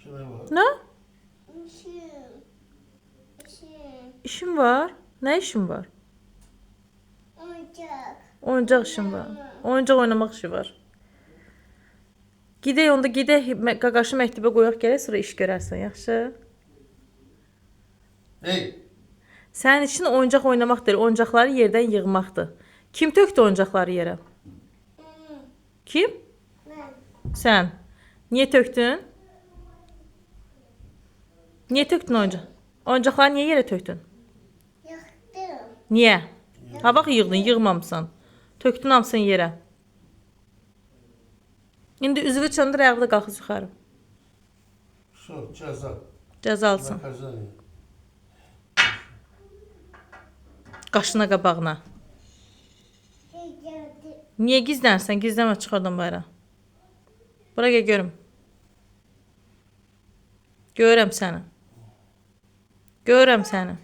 Ne var? Ne? İşim. İşim. İşin var. Ne işin var? Oyuncak. Oyuncaq işin var. Oyuncaq oynamaq işi var. Gidək onda qaqaşı məktəbə qoyaq gələk, sonra iş görərsən, yaxşı? Hey! Sənin için oyuncaq oynamaq deyil, oyuncaqları yerdən yığmaqdır. Kim tökdü oyuncaqları yerə? Kim? Ben. Sən. Niyə tökdün? Niyə tökdün oyuncaq? Oyuncaqları niyə yerə tökdün? Yaktım. Niyə? Ha bax yığdın, yığmamısan. Tökdün hamısını yerə. İndi üzvü çönдөр, ayaqda qalxız yuxarı. Все, ceza. Cəza alsın. Наказание. Qaşına qabağına. Geldi. Niyə gizlənsən? Gizləmə, çıx oradan bayıra. Bura gəl görüm. Görürəm səni. Görürəm səni.